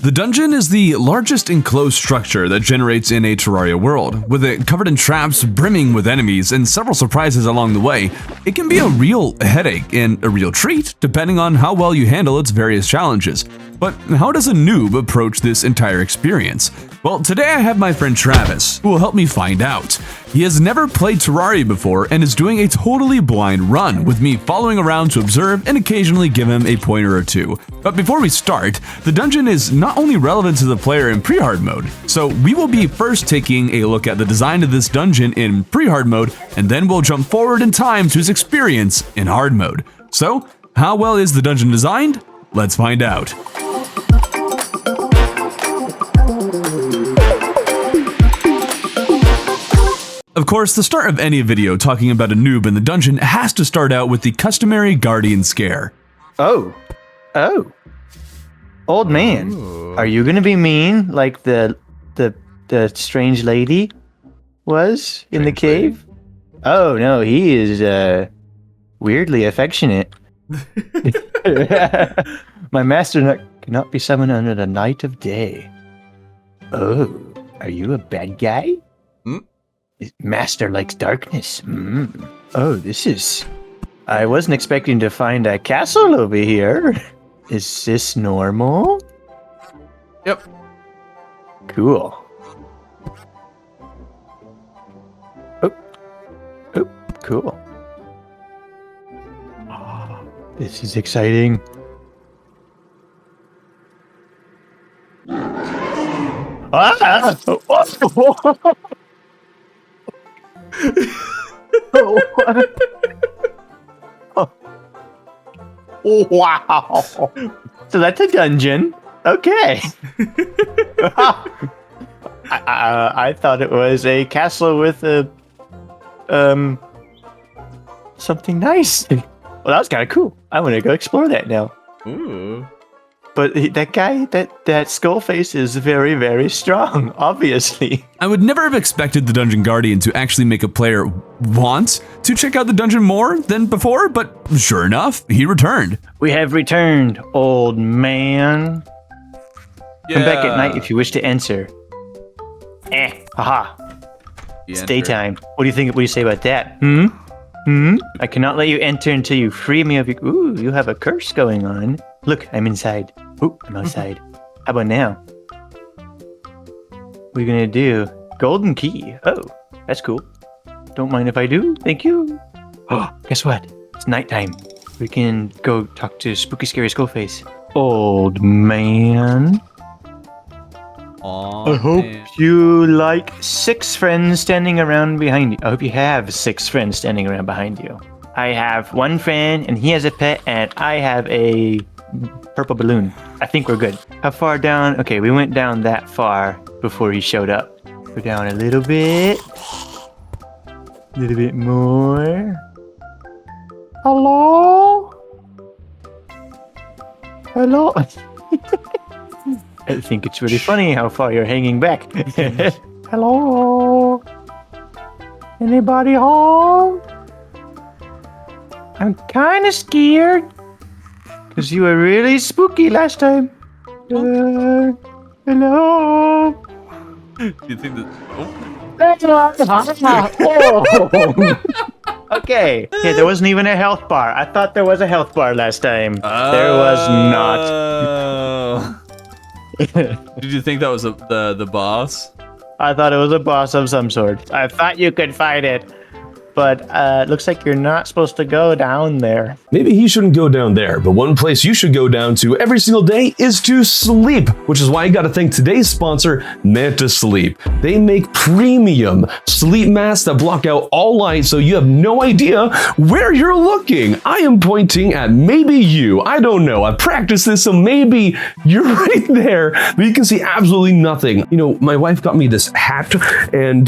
The dungeon is the largest enclosed structure that generates in a Terraria world. With it covered in traps, brimming with enemies, and several surprises along the way, it can be a real headache and a real treat, depending on how well you handle its various challenges. But how does a noob approach this entire experience? Well, today I have my friend Travis, who will help me find out. He has never played Terraria before and is doing a totally blind run, with me following around to observe and occasionally give him a pointer or two. But before we start, the dungeon is not only relevant to the player in pre-hard mode, so we will be first taking a look at the design of this dungeon in pre-hard mode, and then we'll jump forward in time to his experience in hard mode. So, how well is the dungeon designed? Let's find out. Of course, the start of any video talking about a noob in the dungeon has to start out with the customary guardian scare. Oh. Old man, are you gonna be mean like the strange lady was in the cave? Oh no, he is weirdly affectionate. My master cannot be summoned under the night of day. Oh, are you a bad guy? Master likes darkness. Oh, this is... I wasn't expecting to find a castle over here. Is this normal? Yep. Cool. Oh, cool. Oh, this is exciting. Ah! Oh, wow. So that's a dungeon. Okay. I thought it was a castle with a something nice. Well, that was kind of cool. I want to go explore that now. Ooh. But that guy, that skull face is very, very strong, obviously. I would never have expected the Dungeon Guardian to actually make a player want to check out the dungeon more than before, but sure enough, he returned. We have returned, old man. Yeah. Come back at night if you wish to enter. Haha. It's daytime. What do you think? What do you say about that? I cannot let you enter until you free me of your... Ooh, you have a curse going on. Look, I'm inside. Ooh, I'm outside. How about now? What are you gonna do? Golden key. Oh, that's cool. Don't mind if I do. Thank you. Oh, guess what? It's nighttime. We can go talk to Spooky Scary Skullface. Old man. Aww, I hope you like 6 friends standing around behind you. I hope you have 6 friends standing around behind you. I have 1 friend, and he has a pet, and I have a purple balloon. I think we're good. How far down? Okay, we went down that far before he showed up. Go down a little bit. A little bit more. Hello? Hello? I think it's really funny how far you're hanging back. Hello? Anybody home? I'm kind of scared. Because you were really spooky last time. Hello? Do you think that... Okay. Yeah, there wasn't even a health bar. I thought there was a health bar last time. There was not. Did you think that was the boss? I thought it was a boss of some sort. I thought you could fight it. But looks like you're not supposed to go down there. Maybe he shouldn't go down there, but one place you should go down to every single day is to sleep, which is why I gotta thank today's sponsor, Manta Sleep. They make premium sleep masks that block out all light so you have no idea where you're looking. I am pointing at maybe you. I don't know. I practiced this, so maybe you're right there, but you can see absolutely nothing. You know, my wife got me this hat, and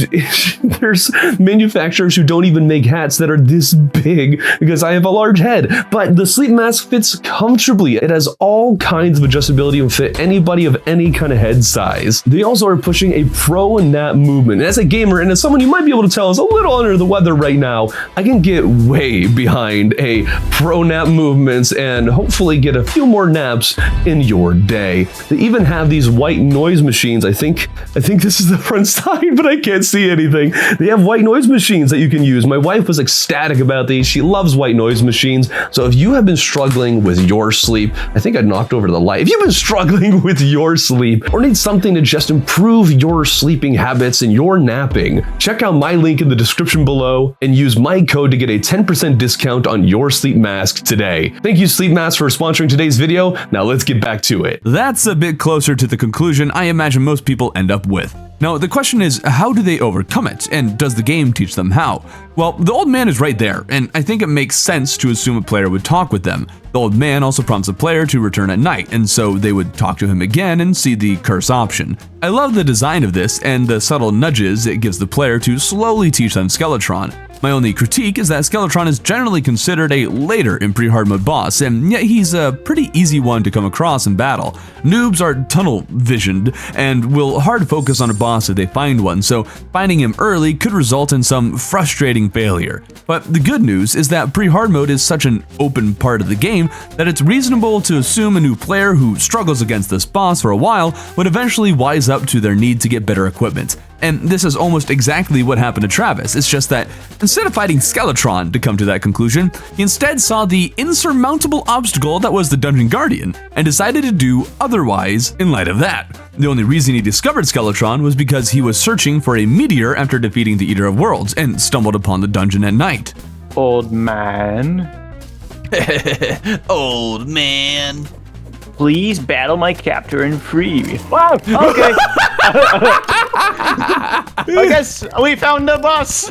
there's manufacturers who don't even even make hats that are this big because I have a large head, but the sleep mask fits comfortably. It has all kinds of adjustability and fit anybody of any kind of head size. They also are pushing a pro nap movement. And as a gamer and as someone you might be able to tell is a little under the weather right now, I can get way behind a pro nap movements and hopefully get a few more naps in your day. They even have these white noise machines. I think this is the front side, but I can't see anything. They have white noise machines that you can use. My wife was ecstatic about these. She loves white noise machines. So if you have been struggling with your sleep, I think I knocked over the light. If you've been struggling with your sleep or need something to just improve your sleeping habits and your napping, check out my link in the description below and use my code to get a 10% discount on your sleep mask today. Thank you, Sleep Mask, for sponsoring today's video. Now let's get back to it. That's a bit closer to the conclusion I imagine most people end up with. Now, the question is, how do they overcome it, and does the game teach them how? Well, the old man is right there, and I think it makes sense to assume a player would talk with them. The old man also prompts the player to return at night, and so they would talk to him again and see the curse option. I love the design of this and the subtle nudges it gives the player to slowly teach them Skeletron. My only critique is that Skeletron is generally considered a later in pre-hard mode boss, and yet he's a pretty easy one to come across in battle. Noobs are tunnel visioned and will hard focus on a boss if they find one, so finding him early could result in some frustrating failure. But the good news is that pre-hard mode is such an open part of the game that it's reasonable to assume a new player who struggles against this boss for a while would eventually wise up to their need to get better equipment. And this is almost exactly what happened to Travis. It's just that instead of fighting Skeletron to come to that conclusion, he instead saw the insurmountable obstacle that was the Dungeon Guardian and decided to do otherwise in light of that. The only reason he discovered Skeletron was because he was searching for a meteor after defeating the Eater of Worlds and stumbled upon the dungeon at night. Old man. Old man. Please battle my captor and free me. Wow, okay. I guess we found the boss.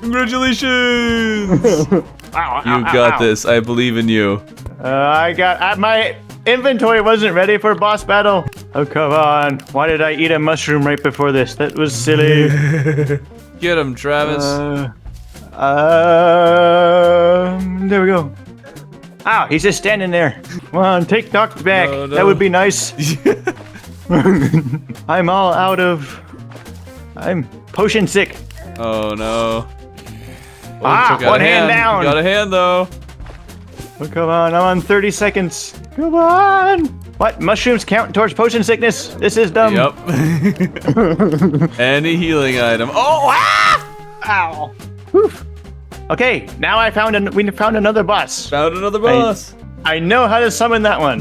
Congratulations! You Ow, got ow. this. I believe in you. My inventory wasn't ready for boss battle. Oh, come on. Why did I eat a mushroom right before this? That was silly. Get him, Travis. There we go. Ow, he's just standing there. Come on, take Doc back. No. That would be nice. I'm all out of... I'm potion sick. Oh no. One hand down. You got a hand though. Oh, come on, I'm on 30 seconds. Come on. What? Mushrooms count towards potion sickness? This is dumb. Yep. Any healing item. Oh! Ow. Whew. Okay, now we found another boss. Found another boss. I know how to summon that one.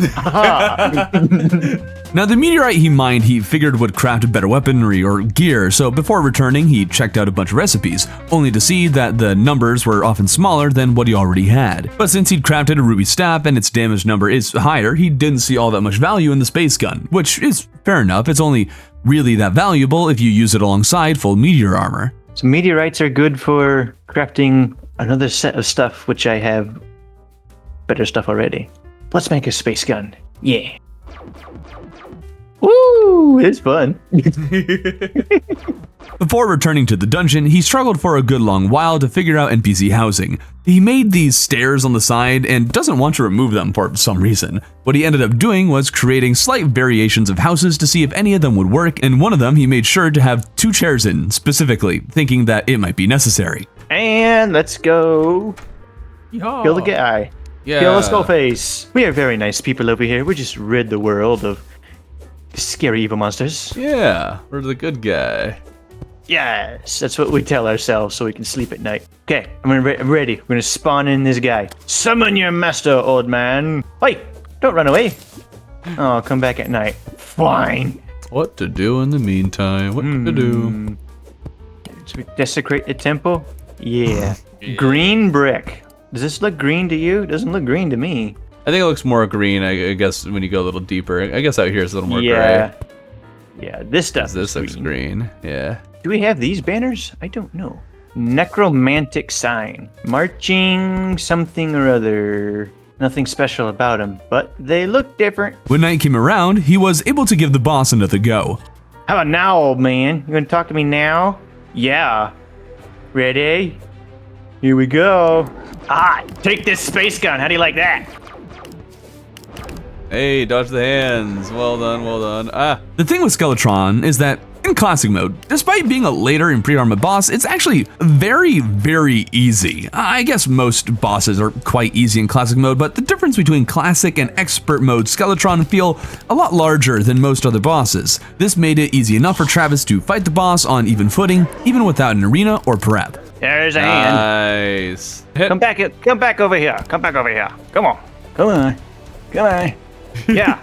Now, the meteorite he mined, he figured would craft better weaponry or gear, so before returning, he checked out a bunch of recipes, only to see that the numbers were often smaller than what he already had. But since he'd crafted a ruby staff and its damage number is higher, he didn't see all that much value in the space gun, which is fair enough. It's only really that valuable if you use it alongside full meteor armor. So meteorites are good for crafting another set of stuff, which I have better stuff already. Let's make a space gun. Yeah. Woo! It's fun. Before returning to the dungeon, he struggled for a good long while to figure out NPC housing. He made these stairs on the side and doesn't want to remove them for some reason. What he ended up doing was creating slight variations of houses to see if any of them would work, and one of them he made sure to have 2 chairs in, specifically, thinking that it might be necessary. And let's go kill the guy. Yeah. Kill the skull face. We are very nice people over here. We just rid the world of scary evil monsters. Yeah, we're the good guy. Yes, that's what we tell ourselves so we can sleep at night. Okay, I'm ready. We're gonna spawn in this guy. Summon your master, old man. Wait, don't run away. Oh, I'll come back at night. Fine. What to do in the meantime? What to do? Should we desecrate the temple? Yeah. Green brick. Does this look green to you? It doesn't look green to me. I think it looks more green, I guess, when you go a little deeper. I guess out here it's a little more Yeah. gray. Yeah, this stuff This is looks green, yeah. Do we have these banners? I don't know. Necromantic sign. Marching something or other. Nothing special about them, but they look different. When night came around, he was able to give the boss another go. How about now, old man? You gonna talk to me now? Yeah. Ready? Here we go. Ah, take this space gun. How do you like that? Hey, dodge the hands. Well done, well done. Ah. The thing with Skeletron is that in classic mode, despite being a later and pre-armored boss, it's actually very, very easy. I guess most bosses are quite easy in classic mode, but the difference between classic and expert mode Skeletron feel a lot larger than most other bosses. This made it easy enough for Travis to fight the boss on even footing, even without an arena or prep. There's a hand. Nice. Hit. Come back over here. Come back over here. Come on. Come on. Come on. Yeah.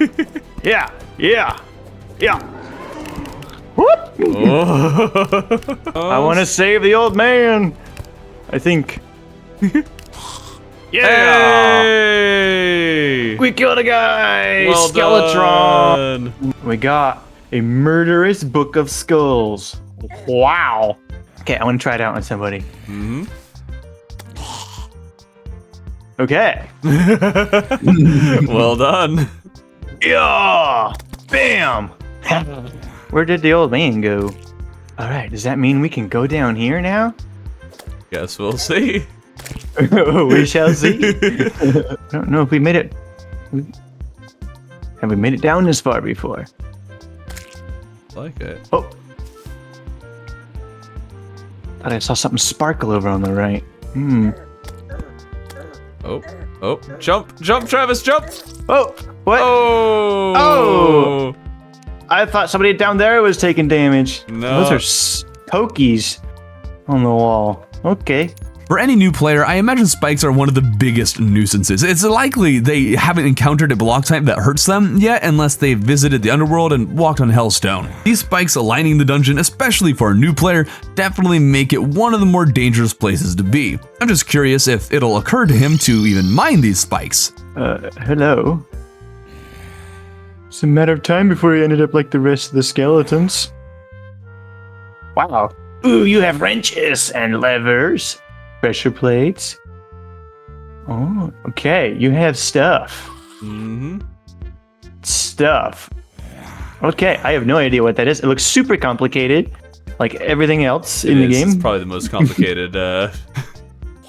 Yeah. Yeah. Yeah. Whoop. Oh. I want to save the old man. I think. Yeah. Hey. We killed a guy. Well Skeletron. done. We got a murderous book of skulls. Wow. Okay, I want to try it out on somebody. Mm-hmm. Okay. Well done. Yeah. Bam. Where did the old man go? All right, does that mean we can go down here now? Guess we'll see. We shall see. I don't know if we made it. Have we made it down this far before? Like it. Oh. Thought I saw something sparkle over on the right. Oh, jump, Travis, jump! Oh, what? Oh! Oh! I thought somebody down there was taking damage. No. Those are pokies on the wall. Okay. For any new player, I imagine spikes are one of the biggest nuisances. It's likely they haven't encountered a block type that hurts them yet unless they've visited the underworld and walked on Hellstone. These spikes aligning the dungeon, especially for a new player, definitely make it one of the more dangerous places to be. I'm just curious if it'll occur to him to even mind these spikes. Hello? It's a matter of time before he ended up like the rest of the skeletons. Wow. Ooh, you have wrenches and levers. Pressure plates. Oh, okay. You have stuff. Mm-hmm. Stuff. Okay, I have no idea what that is. It looks super complicated, like everything else in the game. It's probably the most complicated.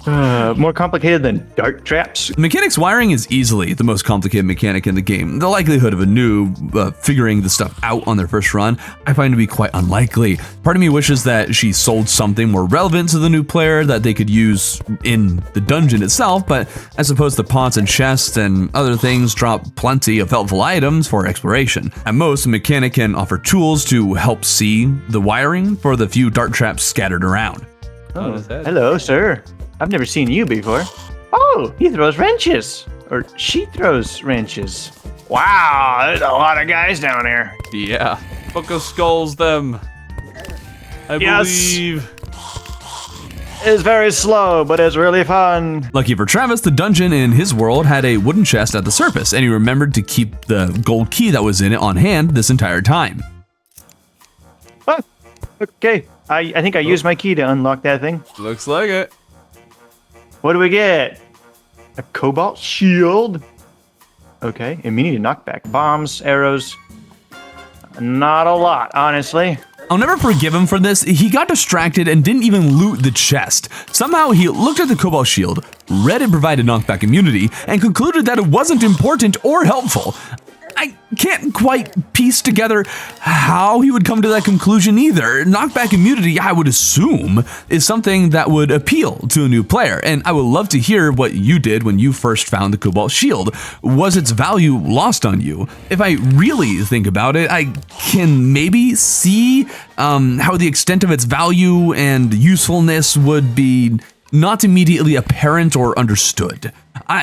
More complicated than dart traps. Mechanics wiring is easily the most complicated mechanic in the game. The likelihood of a noob figuring the stuff out on their first run, I find to be quite unlikely. Part of me wishes that she sold something more relevant to the new player that they could use in the dungeon itself, but I suppose the pots and chests and other things drop plenty of helpful items for exploration. At most, a mechanic can offer tools to help see the wiring for the few dart traps scattered around. Oh, hello, sir. I've never seen you before. Oh, he throws wrenches. Or she throws wrenches. Wow, there's a lot of guys down here. Yeah, Book of Skulls them. I believe. It's very slow, but it's really fun. Lucky for Travis, the dungeon in his world had a wooden chest at the surface, and he remembered to keep the gold key that was in it on hand this entire time. Oh, okay. I think I used my key to unlock that thing. Looks like it. What do we get? A cobalt shield. Okay, immunity to knockback. Bombs, arrows. Not a lot, honestly. I'll never forgive him for this. He got distracted and didn't even loot the chest. Somehow he looked at the cobalt shield, read it provided knockback immunity, and concluded that it wasn't important or helpful. I can't quite piece together how he would come to that conclusion either. Knockback immunity, I would assume, is something that would appeal to a new player, and I would love to hear what you did when you first found the Cobalt Shield. Was its value lost on you? If I really think about it, I can maybe see how the extent of its value and usefulness would be not immediately apparent or understood.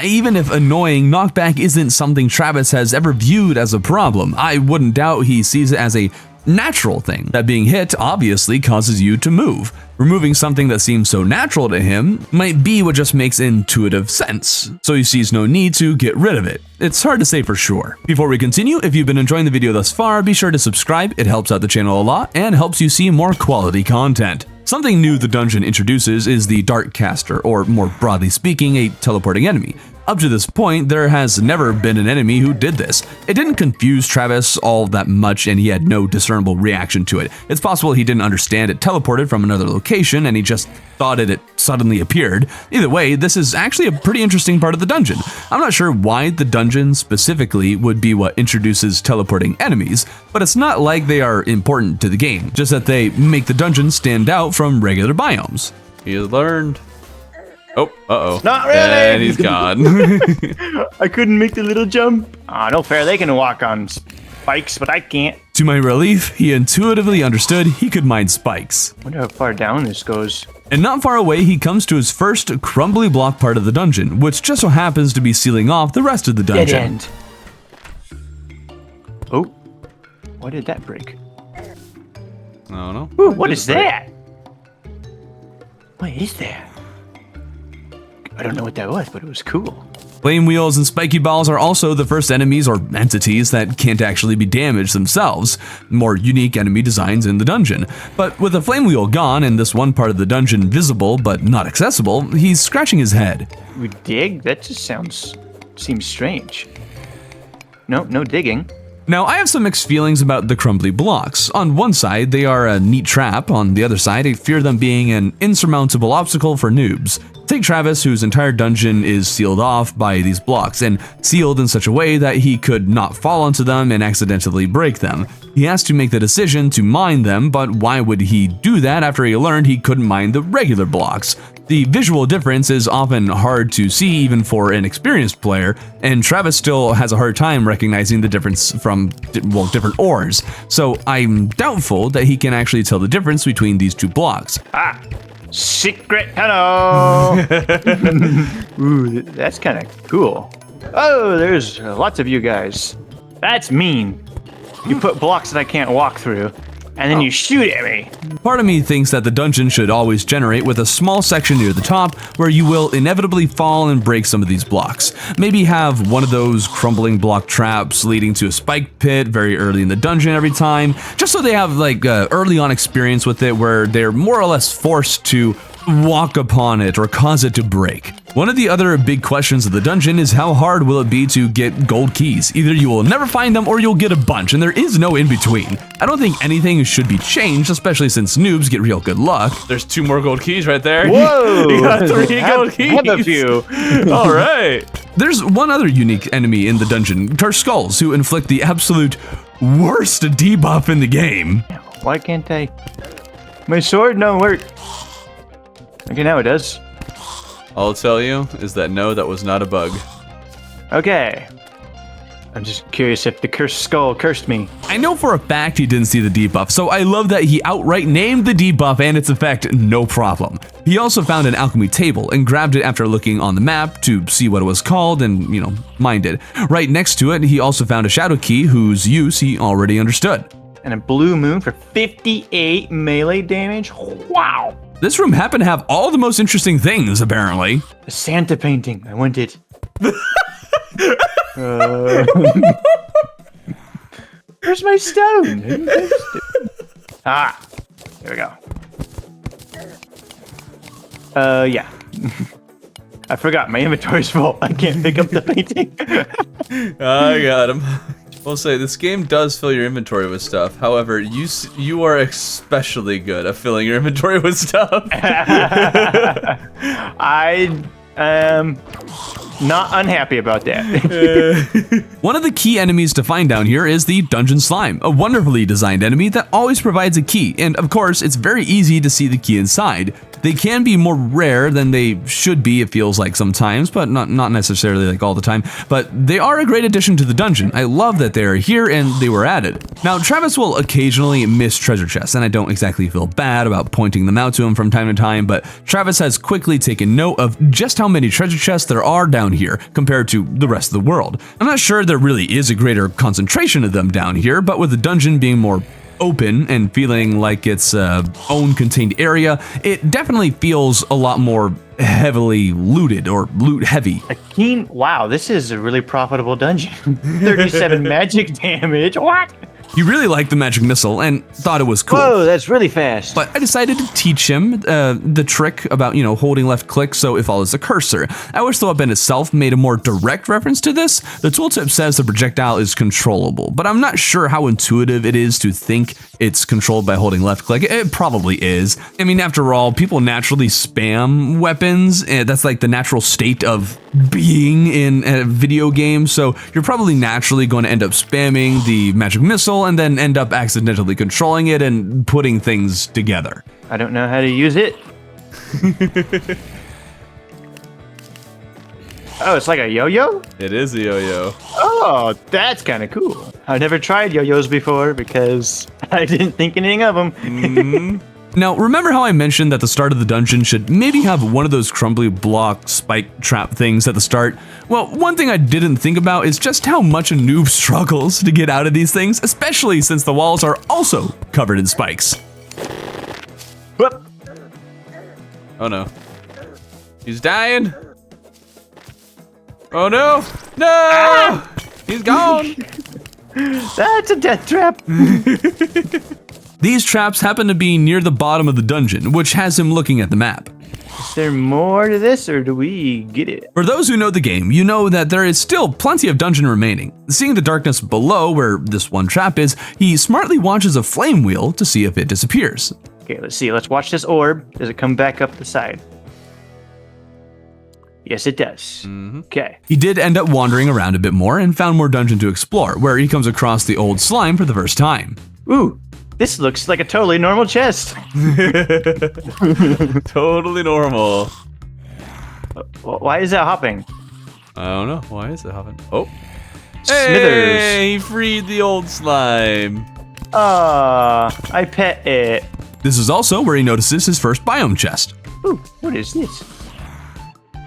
Even if annoying, knockback isn't something Travis has ever viewed as a problem. I wouldn't doubt he sees it as a natural thing, that being hit obviously causes you to move. Removing something that seems so natural to him might be what just makes intuitive sense, so he sees no need to get rid of it. It's hard to say for sure. Before we continue, if you've been enjoying the video thus far, be sure to subscribe. It helps out the channel a lot and helps you see more quality content. Something new the dungeon introduces is the Dart Caster, or more broadly speaking, a teleporting enemy. Up to this point, there has never been an enemy who did this. It didn't confuse Travis all that much and he had no discernible reaction to it. It's possible he didn't understand it teleported from another location and he just thought it suddenly appeared. Either way, this is actually a pretty interesting part of the dungeon. I'm not sure why the dungeon specifically would be what introduces teleporting enemies, but it's not like they are important to the game, just that they make the dungeon stand out from regular biomes. He has learned. Oh, uh-oh. Not really! And he's gone. I couldn't make the little jump. Ah, no fair. They can walk on spikes, but I can't. To my relief, he intuitively understood he could mine spikes. Wonder how far down this goes. And not far away, he comes to his first crumbly block part of the dungeon, which just so happens to be sealing off the rest of the dungeon. Dead end. Oh, why did that break? I don't know. Ooh, what is that? What is that? I don't know what that was, but it was cool. Flame wheels and spiky balls are also the first enemies or entities that can't actually be damaged themselves, more unique enemy designs in the dungeon. But with the flame wheel gone and this one part of the dungeon visible but not accessible, he's scratching his head. We dig? That just seems strange. No digging. Now, I have some mixed feelings about the crumbly blocks. On one side, they are a neat trap. On the other side, I fear them being an insurmountable obstacle for noobs. Take Travis, whose entire dungeon is sealed off by these blocks, and sealed in such a way that he could not fall onto them and accidentally break them. He has to make the decision to mine them, but why would he do that after he learned he couldn't mine the regular blocks? The visual difference is often hard to see even for an experienced player, and Travis still has a hard time recognizing the difference from, well, different ores, so I'm doubtful that he can actually tell the difference between these two blocks. Ah, secret hello! Ooh, that's kind of cool. Oh, there's lots of you guys. That's mean. You put blocks that I can't walk through, and then you shoot at me. Part of me thinks that the dungeon should always generate with a small section near the top where you will inevitably fall and break some of these blocks. Maybe have one of those crumbling block traps leading to a spike pit very early in the dungeon every time, just so they have like early on experience with it where they're more or less forced to walk upon it or cause it to break. One of the other big questions of the dungeon is how hard will it be to get gold keys? Either you will never find them or you'll get a bunch, and there is no in between. I don't think anything should be changed, especially since noobs get real good luck. There's 2 more gold keys right there. Whoa! You got 3 gold keys. Have a few. All right. There's one other unique enemy in the dungeon, Skulls, who inflict the absolute worst debuff in the game. Why can't I? My sword don't work. Okay, now it does. All I'll tell you is that no, that was not a bug. Okay. I'm just curious if the cursed skull cursed me. I know for a fact he didn't see the debuff, so I love that he outright named the debuff and its effect no problem. He also found an alchemy table and grabbed it after looking on the map to see what it was called and, mined it. Right next to it, he also found a shadow key whose use he already understood. And a blue moon for 58 melee damage? Wow! This room happened to have all the most interesting things, apparently. A Santa painting. I want it. Where's my stone? Ah, there we go. Yeah. I forgot, my inventory's full. I can't pick up the painting. I got him. We'll say this game does fill your inventory with stuff. However, you are especially good at filling your inventory with stuff. I am not unhappy about that. One of the key enemies to find down here is the Dungeon Slime, a wonderfully designed enemy that always provides a key, and of course, it's very easy to see the key inside. They can be more rare than they should be, it feels like sometimes, but not necessarily like all the time, but they are a great addition to the dungeon. I love that they are here and they were added. Now, Travis will occasionally miss treasure chests, and I don't exactly feel bad about pointing them out to him from time to time, but Travis has quickly taken note of just how many treasure chests there are down here compared to the rest of the world. I'm not sure there really is a greater concentration of them down here, but with the dungeon being more open and feeling like its own contained area, it definitely feels a lot more heavily looted or loot heavy. Wow, this is a really profitable dungeon. 37 magic damage. What? He really liked the magic missile and thought it was cool. Whoa, that's really fast. But I decided to teach him the trick about, holding left click so it follows the cursor. I wish the weapon itself made a more direct reference to this. The tooltip says the projectile is controllable, but I'm not sure how intuitive it is to think it's controlled by holding left click. It probably is. I mean, after all, people naturally spam weapons. That's like the natural state of being in a video game, so you're probably naturally going to end up spamming the magic missile and then end up accidentally controlling it and putting things together. I don't know how to use it. Oh, it's like a yo-yo? It is a yo-yo. Oh, that's kind of cool. I've never tried yo-yos before because I didn't think anything of them. Now, remember how I mentioned that the start of the dungeon should maybe have one of those crumbly block spike trap things at the start? Well, one thing I didn't think about is just how much a noob struggles to get out of these things, especially since the walls are also covered in spikes. Whoop. Oh no. He's dying. Oh no! No! Ah! He's gone! That's a death trap. These traps happen to be near the bottom of the dungeon, which has him looking at the map. Is there more to this, or do we get it? For those who know the game, you know that there is still plenty of dungeon remaining. Seeing the darkness below where this one trap is, he smartly watches a flame wheel to see if it disappears. Okay, let's see. Let's watch this orb. Does it come back up the side? Yes, it does. Okay. He did end up wandering around a bit more and found more dungeon to explore, where he comes across the old slime for the first time. Ooh, this looks like a totally normal chest. Totally normal. Why is that hopping? I don't know. Why is it hopping? Oh. Smithers. Hey, he freed the old slime. I pet it. This is also where he notices his first biome chest. Ooh, what is this?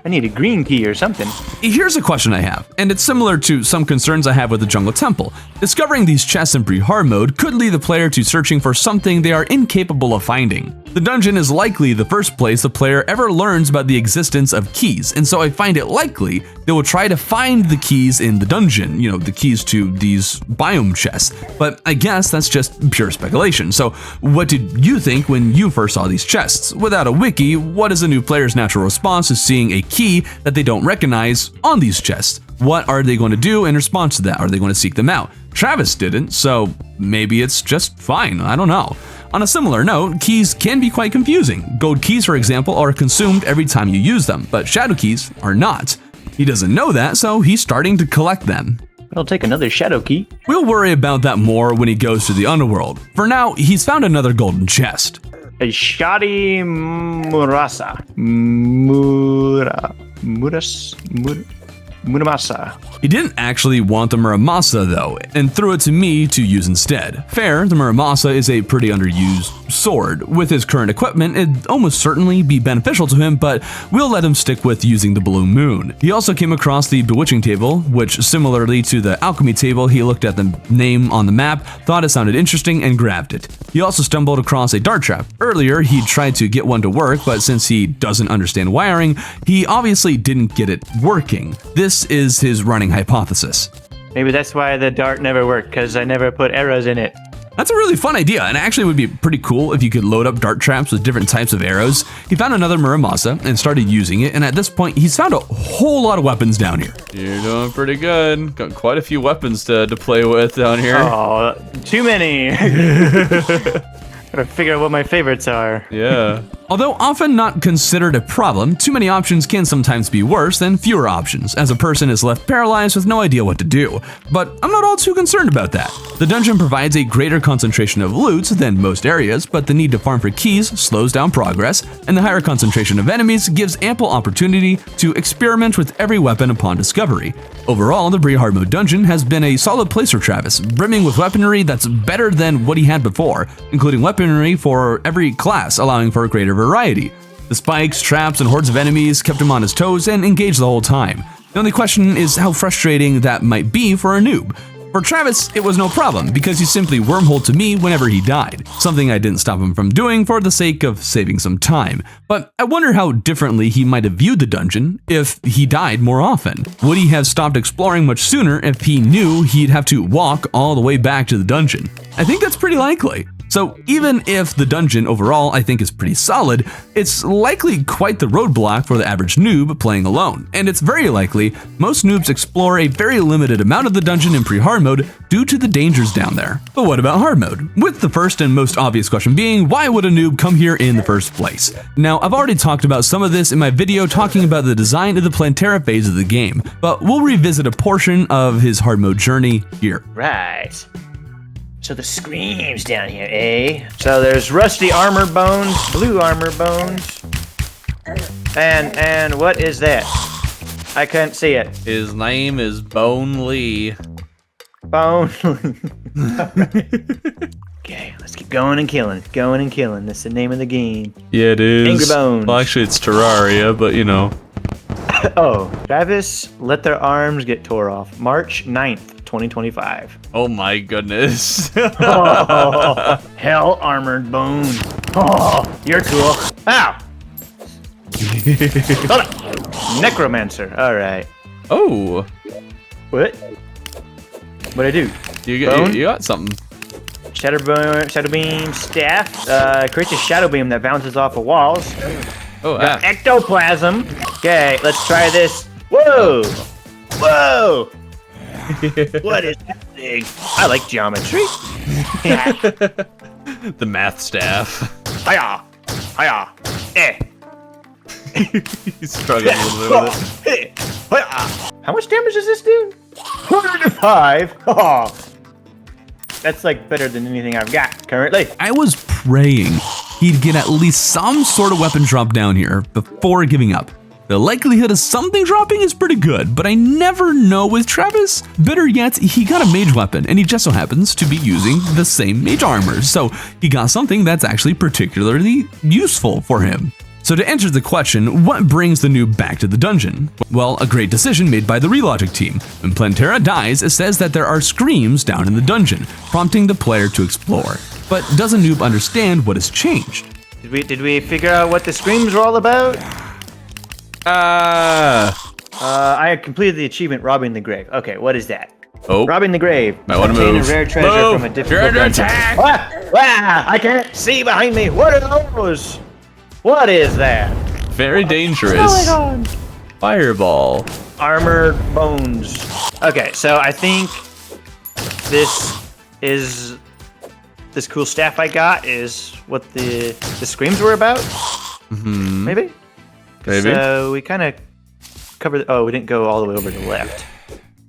I need a green key or something. Here's a question I have, and it's similar to some concerns I have with the Jungle Temple. Discovering these chests in pre-hard mode could lead the player to searching for something they are incapable of finding. The dungeon is likely the first place the player ever learns about the existence of keys, and so I find it likely they will try to find the keys in the dungeon, the keys to these biome chests. But I guess that's just pure speculation. So what did you think when you first saw these chests? Without a wiki, what is a new player's natural response to seeing a key that they don't recognize on these chests? What are they going to do in response to that? Are they going to seek them out? Travis didn't, so maybe it's just fine. I don't know. On a similar note, keys can be quite confusing. Gold keys, for example, are consumed every time you use them, but shadow keys are not. He doesn't know that, so he's starting to collect them. I'll take another shadow key. We'll worry about that more when he goes to the underworld. For now, he's found another golden chest. A shoddy Muramasa. Muramasa. He didn't actually want the Muramasa though, and threw it to me to use instead. Fair, the Muramasa is a pretty underused sword. With his current equipment, it'd almost certainly be beneficial to him, but we'll let him stick with using the Blue Moon. He also came across the Bewitching table, which similarly to the Alchemy table, he looked at the name on the map, thought it sounded interesting, and grabbed it. He also stumbled across a dart trap. Earlier, he tried to get one to work, but since he doesn't understand wiring, he obviously didn't get it working. This is his running hypothesis. Maybe that's why the dart never worked, because I never put arrows in it. That's a really fun idea, and actually would be pretty cool if you could load up dart traps with different types of arrows. He found another Muramasa and started using it, and at this point, he's found a whole lot of weapons down here. You're doing pretty good. Got quite a few weapons to play with down here. Oh, too many. Gotta figure out what my favorites are. Yeah. Although often not considered a problem, too many options can sometimes be worse than fewer options, as a person is left paralyzed with no idea what to do. But I'm not all too concerned about that. The dungeon provides a greater concentration of loot than most areas, but the need to farm for keys slows down progress, and the higher concentration of enemies gives ample opportunity to experiment with every weapon upon discovery. Overall, the pre-hard mode dungeon has been a solid place for Travis, brimming with weaponry that's better than what he had before, including weaponry for every class, allowing for a greater variety. The spikes, traps, and hordes of enemies kept him on his toes and engaged the whole time. The only question is how frustrating that might be for a noob. For Travis, it was no problem because he simply wormholed to me whenever he died, something I didn't stop him from doing for the sake of saving some time. But I wonder how differently he might have viewed the dungeon if he died more often. Would he have stopped exploring much sooner if he knew he'd have to walk all the way back to the dungeon? I think that's pretty likely. So even if the dungeon overall I think is pretty solid, it's likely quite the roadblock for the average noob playing alone. And it's very likely most noobs explore a very limited amount of the dungeon in pre-hard mode due to the dangers down there. But what about hard mode? With the first and most obvious question being, why would a noob come here in the first place? Now, I've already talked about some of this in my video talking about the design of the Plantera phase of the game, but we'll revisit a portion of his hard mode journey here. Right. So the screams down here, eh? So there's rusty armor bones, blue armor bones, and what is that? I couldn't see it. His name is Bone Lee. Bone. Okay, let's keep going and killing. Going and killing. That's the name of the game. Yeah, it is. Angry Bones. Well, actually, it's Terraria, but you know. Oh, Travis let their arms get tore off. March 9th, 2025. Oh my goodness. Oh, hell armored bone. Oh, you're cool. Ow. Hold on. Necromancer. All right. Oh, What? What'd I do? you got something. Shadow beam staff. Creates a shadow beam that bounces off of walls. Oh, Got ectoplasm. Okay, let's try this. Whoa! Whoa! What is happening? I like geometry. the math staff. Hiya! Hiya! Eh! He's struggling a little bit with it. How much damage does this do? 105. Oh, that's like better than anything I've got currently. I was praying he'd get at least some sort of weapon drop down here before giving up. The likelihood of something dropping is pretty good, but I never know with Travis. Better yet, he got a mage weapon, and he just so happens to be using the same mage armor, so he got something that's actually particularly useful for him. So to answer the question, what brings the noob back to the dungeon? Well, a great decision made by the Relogic team. When Plantera dies, it says that there are screams down in the dungeon, prompting the player to explore. But does a noob understand what has changed? Did we figure out what the screams were all about? I completed the achievement robbing the grave. Okay, what is that? Oh, Robbing the grave. Might wanna Obtain move. a rare treasure Move. from a You're difficult under dungeon. attack. I can't see behind me. What are those? What is that? very dangerous. Oh my god. Fireball. Armored bones. Okay, so I think this cool staff I got is what the screams were about. Mm-hmm. Maybe. Maybe. So we kind of covered. Oh, we didn't go all the way over to the left.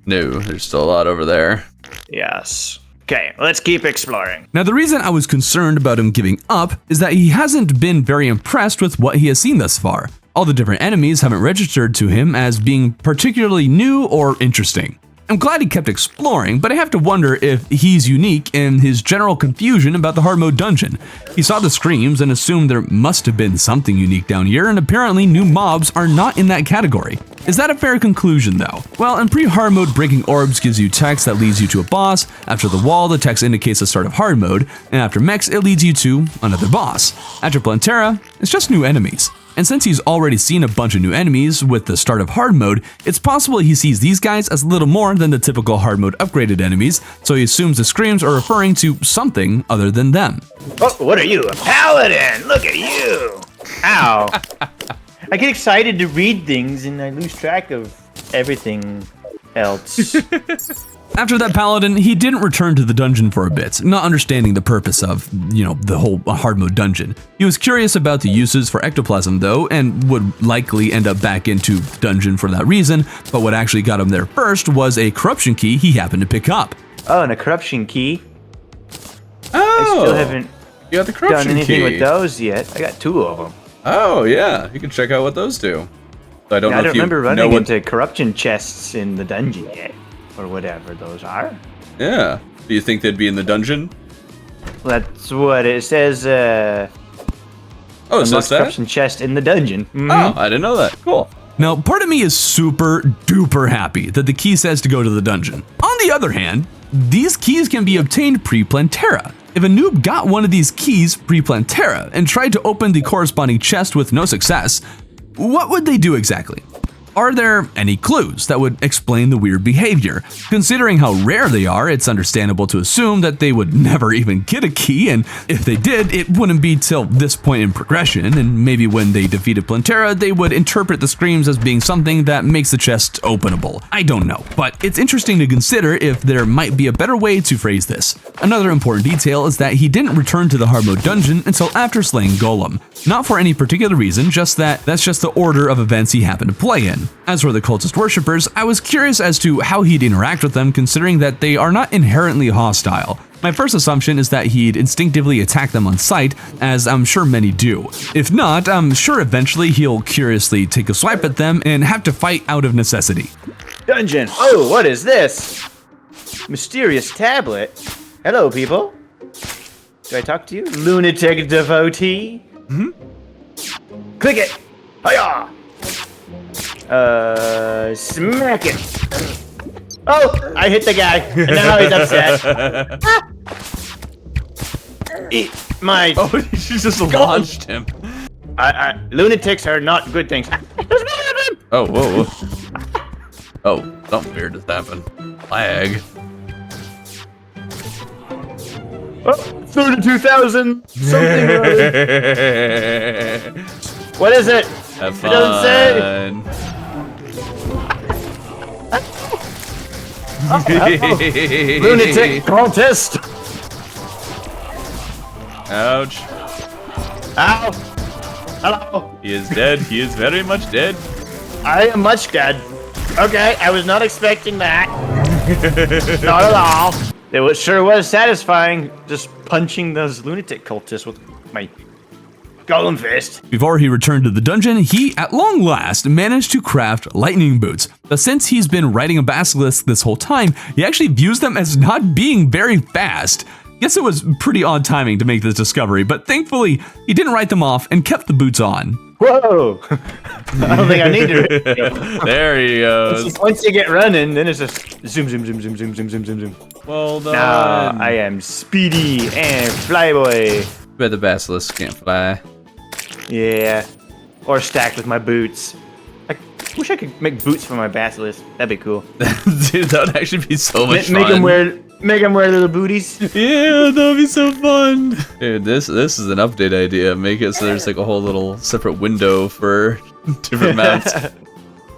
No, there's still a lot over there. Yes. Okay, let's keep exploring. Now, the reason I was concerned about him giving up is that he hasn't been very impressed with what he has seen thus far. All the different enemies haven't registered to him as being particularly new or interesting. I'm glad he kept exploring, but I have to wonder if he's unique in his general confusion about the hard mode dungeon. He saw the screams and assumed there must have been something unique down here, and apparently new mobs are not in that category. Is that a fair conclusion though? Well, in pre-hard mode, breaking orbs gives you text that leads you to a boss. After the wall, the text indicates the start of hard mode, and after mechs, it leads you to another boss. After Plantera, it's just new enemies. And since he's already seen a bunch of new enemies with the start of hard mode, it's possible he sees these guys as little more than the typical hard mode upgraded enemies, so he assumes the screams are referring to something other than them. Oh, what are you? A paladin! Look at you! Ow. I get excited to read things and I lose track of everything else. After that paladin, he didn't return to the dungeon for a bit, not understanding the purpose of, the whole hard mode dungeon. He was curious about the uses for ectoplasm though, and would likely end up back into the dungeon for that reason, but what actually got him there first was a corruption key he happened to pick up. Oh, and a corruption key. Oh, I still haven't you got the done corruption anything key. with those yet. I got 2 of them. Oh yeah, you can check out what those do. I don't know I don't if you remember know running what. into corruption chests in the dungeon yet, or whatever those are. Yeah. Do you think they'd be in the dungeon? That's what it says. Oh, it Unlock says that? corruption chest in the dungeon. Mhm. Oh, I didn't know that. Cool. Now, part of me is super duper happy that the key says to go to the dungeon. On the other hand, these keys can be obtained pre-Plantera. If a noob got one of these keys pre-Plantera and tried to open the corresponding chest with no success, what would they do exactly? Are there any clues that would explain the weird behavior? Considering how rare they are, it's understandable to assume that they would never even get a key, and if they did, it wouldn't be till this point in progression, and maybe when they defeated Plantera, they would interpret the screams as being something that makes the chest openable. I don't know, but it's interesting to consider if there might be a better way to phrase this. Another important detail is that he didn't return to the hard mode dungeon until after slaying Golem. Not for any particular reason, just that's just the order of events he happened to play in. As for the cultist worshippers, I was curious as to how he'd interact with them considering that they are not inherently hostile. My first assumption is that he'd instinctively attack them on sight, as I'm sure many do. If not, I'm sure eventually he'll curiously take a swipe at them and have to fight out of necessity. Dungeon. Oh, what is this? Mysterious tablet. Hello, people. Do I talk to you? Lunatic devotee? Click it. Hiya! Smack it. Oh, I hit the guy, and now he's upset. Eat my. Oh, he just launched him. Lunatics are not good things. Oh, whoa, whoa. Oh, something weird has happened. Lag. Oh, 32,000 something. What is it? Have fun. It doesn't say. Lunatic cultist. Ouch. Ow. Hello. He is dead. He is very much dead. I am much dead. Okay, I was not expecting that. Not at all. It sure was satisfying just punching those lunatic cultists with my golem fist. Before he returned to the dungeon, he, at long last, managed to craft lightning boots. But since he's been riding a basilisk this whole time, he actually views them as not being very fast. Guess it was pretty odd timing to make this discovery, but thankfully, he didn't write them off and kept the boots on. Whoa! I don't think I need to. There he goes. Once you get running, then it's just zoom, zoom, zoom, zoom, zoom, zoom, zoom, zoom, zoom. Well done. Now I am speedy and flyboy. Bet the basilisk can't fly. Yeah. Or stacked with my boots. I wish I could make boots for my basilisk. That'd be cool. Dude, that would actually be so much Make fun. Make them wear little booties. Yeah, that'd be so fun. Dude, this is an update idea. Make it so there's like a whole little separate window for different mounts.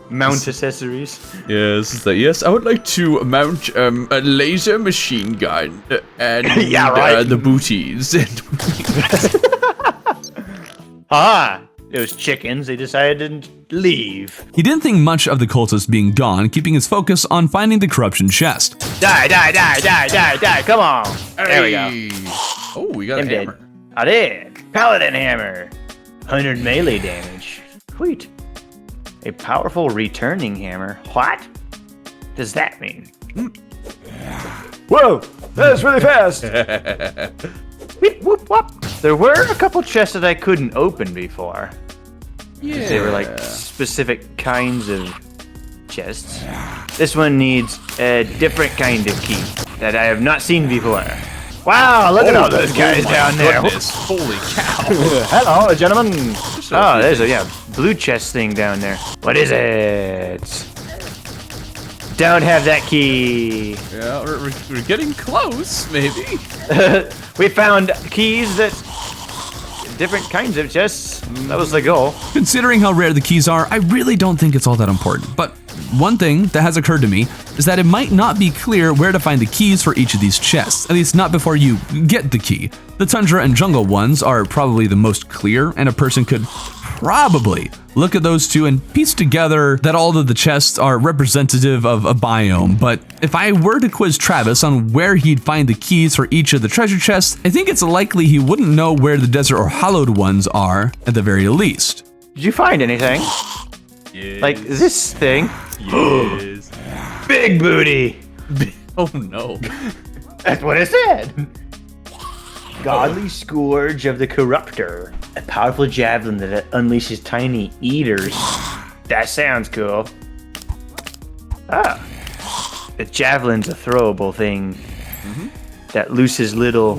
Mount accessories. Yes, yes. I would like to mount a laser machine gun and Yeah, right. The booties. Ah, those chickens, they decided to leave. He didn't think much of the cultists being gone, keeping his focus on finding the corruption chest. Die, die, die, die, die, die, come on. There we go. Oh, we got a hammer. Dead. I did. Paladin hammer. 100 melee damage. Sweet. A powerful returning hammer. What does that mean? Whoa, that was really fast. Whoop, whoop, whoop. There were a couple chests that I couldn't open before. Yeah. They were like specific kinds of chests. This one needs a different kind of key that I have not seen before. Wow, look at all those guys down there. Goodness, holy cow. Hello, gentlemen. Oh, there's a blue chest thing down there. What is it? Don't have that key. Yeah, we're getting close, maybe. We found keys that different kinds of chests. That was the goal. Considering how rare the keys are, I really don't think it's all that important. But one thing that has occurred to me is that it might not be clear where to find the keys for each of these chests, at least not before you get the key. The Tundra and Jungle ones are probably the most clear, and a person could probably look at those two and piece together that all of the chests are representative of a biome. But if I were to quiz Travis on where he'd find the keys for each of the treasure chests, I think it's likely he wouldn't know where the desert or hallowed ones are at the very least. Did you find anything? Yes. Like this thing? Yes. Big booty. Oh no. That's what it said. Godly Scourge of the Corruptor. A powerful javelin that unleashes tiny eaters. That sounds cool. Ah. The javelin's a throwable thing that looses little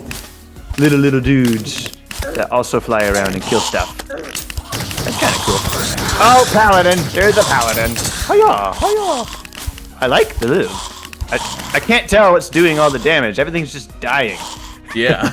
dudes that also fly around and kill stuff. That's kind of cool. Oh, paladin! There's a paladin. Hiya! Hiya! I like the loot. I can't tell what's doing all the damage. Everything's just dying. Yeah.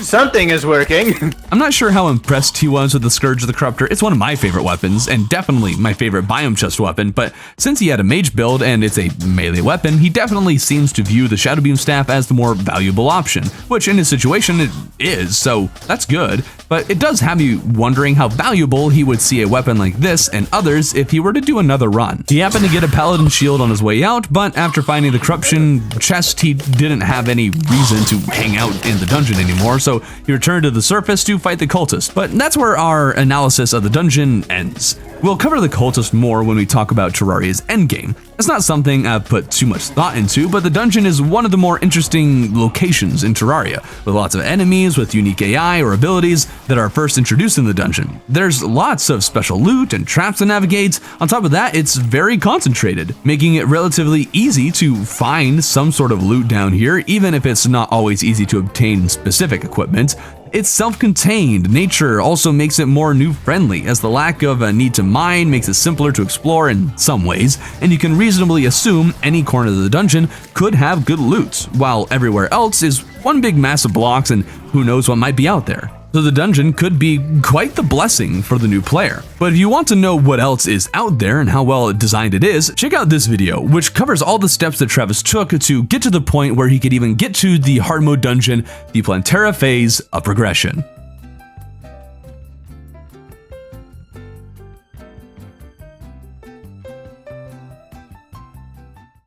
Something is working. I'm not sure how impressed he was with the Scourge of the Corruptor. It's one of my favorite weapons, and definitely my favorite biome chest weapon, but since he had a mage build and it's a melee weapon, he definitely seems to view the Shadow Beam Staff as the more valuable option, which in his situation it is, so that's good, but it does have you wondering how valuable he would see a weapon like this and others if he were to do another run. He happened to get a Paladin shield on his way out, but after finding the Corruption chest, he didn't have any reason to hang out in the dungeon anymore, so he returned to the surface to fight the cultist. But that's where our analysis of the dungeon ends. We'll cover the cultist more when we talk about Terraria's endgame. It's not something I've put too much thought into, but the dungeon is one of the more interesting locations in Terraria, with lots of enemies with unique AI or abilities that are first introduced in the dungeon. There's lots of special loot and traps to navigate. On top of that, it's very concentrated, making it relatively easy to find some sort of loot down here, even if it's not always easy to obtain specific equipment. It's self-contained nature also makes it more noob-friendly, as the lack of a need to mine makes it simpler to explore in some ways, and you can reasonably assume any corner of the dungeon could have good loot, while everywhere else is one big mass of blocks and who knows what might be out there. So the dungeon could be quite the blessing for the new player. But if you want to know what else is out there and how well designed it is, check out this video, which covers all the steps that Travis took to get to the point where he could even get to the hard mode dungeon, the Plantera phase of progression.